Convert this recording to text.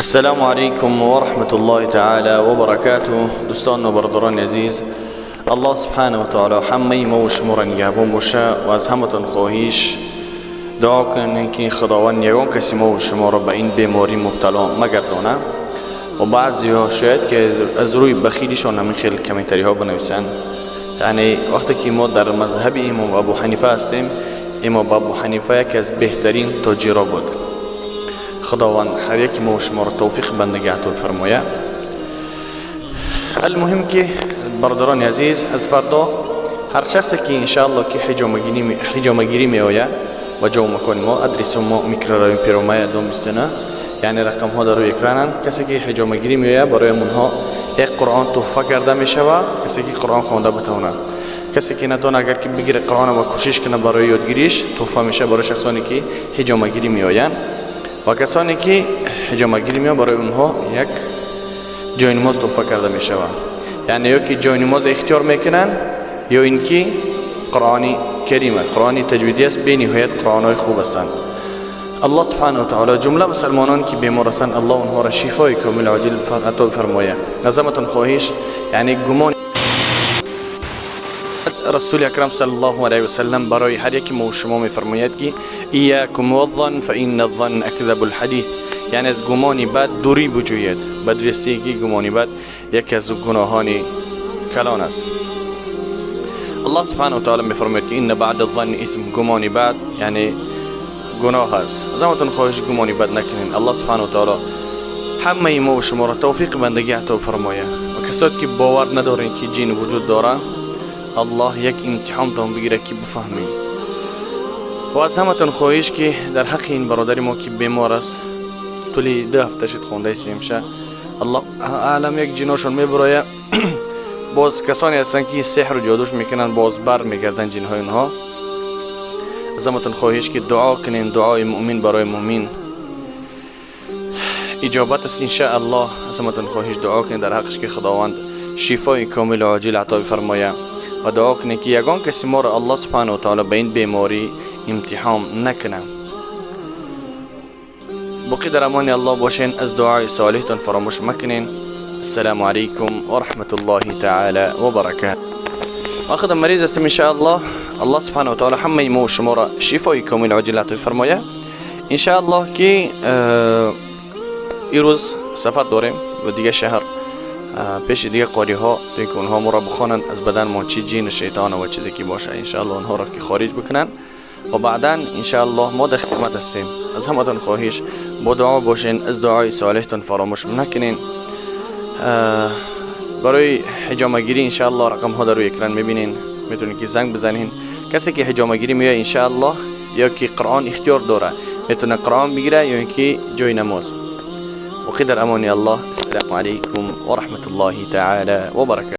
السلام علیکم و رحمت الله تعالی و برکاته. دوستان و برادران عزیز، الله سبحانه و تعالی همه ما و شما را نگهبان باشه و از همتون خواهیش دعا کنین که خداوند یگان کسی ما و شما را به این بیماری مبتلا مگردانه. و بعضی ها شاید که از روی بخیلیشان همین خیلی کمیتری ها بنویسن، یعنی وقتی که ما در مذهب امام ابو حنیفه هستیم، امام ابو حنیفه یکی از بهترین تاجرها بود. خداوند هر یک ما و شما را توفیق بندگی عطا فرماید. المهم که برادران عزیز، از فردا هر شخصی که انشاءالله که حجامگیری می آید و جا مکان ما، ادرس ما میکرورایم پیرومای دوم بستنه، یعنی رقم ها در روی اکرانن. کسی که حجامگیری می آید برای منها یک قرآن تحفه کرده می شود. کسی که قرآن خوانده بتونه، کسی که نتونه اگر که بگیره قرآن و کوشش کنه برای یادگیریش، تحفه میشه برای شخصانی که حجامگیری می آیند. و کسانی که حجامگیری می آیند برای اونها یک جای نماز تحفه کرده می شود. یعنی یا که جای نماز اختیار میکنن یا اینکه قرآن کریمه، قرآن تجویدی است، به نهایت قرآن های خوب هستند. الله سبحانه و تعالی جمله مسلمانان که بیمار هستند الله اونها را شفای کامل عاجل عطا فرماید. نظمتون خواهش، یعنی گمان رسول اکرم صلی الله علیه و سلم برای هر یک ما و شما میفرماید که ایاکم والظن فان الظن اکذب الحدیث، یعنی از گمانی بد دوری بجوید. بدرستی که گمانی بد یکی از گناهان کلان است. الله سبحانه و تعالی میفرماید که ان بعد الظن اثم، گمانی بد یعنی گناه است. ازتون خواهش گمانی بد نکنین. الله سبحانه و تعالی همه ما و شما را توفیق بندگی عطا فرماید. و کسایی که باور ندارین که جن وجود داره، الله یک امتحان تان بگیره که بفهمید. و از همتون خواهش که در حق این برادر ما که بیمار است، طولی 2 هفته شد خونده است میشه، الله اعلم یک جناشون میبره. باز کسانی هستن که سحر و جادوش میکنن، باز بر میگردن جنهای اونها. از همتون خواهش که دعا کنین. دعای مؤمن برای مؤمن اجابت است ان شاء الله. از همتون خواهش دعا کنین در حقش که خداوند شفای کامل و عاجل عطا فرماید. و دعا کنین که یگان کسی ما را الله سبحانه و تعالی به این بیماری امتحان نکنه. بقی در امان الله باشین. از دعای صالحتون فراموش مکنین. السلام علیکم و رحمت الله تعالی و برکاته. آخر مریض استم ان شاء الله. الله سبحانه و تعالی همه ما و شما را شفای کامل عاجل عطا فرماید. ان شاء الله که روز سفر داریم و دیگه شهر، پیش دیگه قاری ها که اونها ما را بخوانند از بدن ما چی جین شیطان و چیزی که باشه، ان شاء الله اونها را که خارج بکنن و بعدا ان شاء الله ما در خدمت هستیم. از همتون خواهش با دعا باشین. از دعای صالحتون فراموش نکنین. برای حجامگیری ان شاء الله رقم ها در روی اکران میبینین، میتونین که زنگ بزنین. کسی که حجامگیری میاد ان شاء الله یا که قرآن اختیار داره میتونه قرآن بگیره یا اینکه جای نماز. و در امان الله. السلام علیکم و رحمت الله تعالی و برکاته.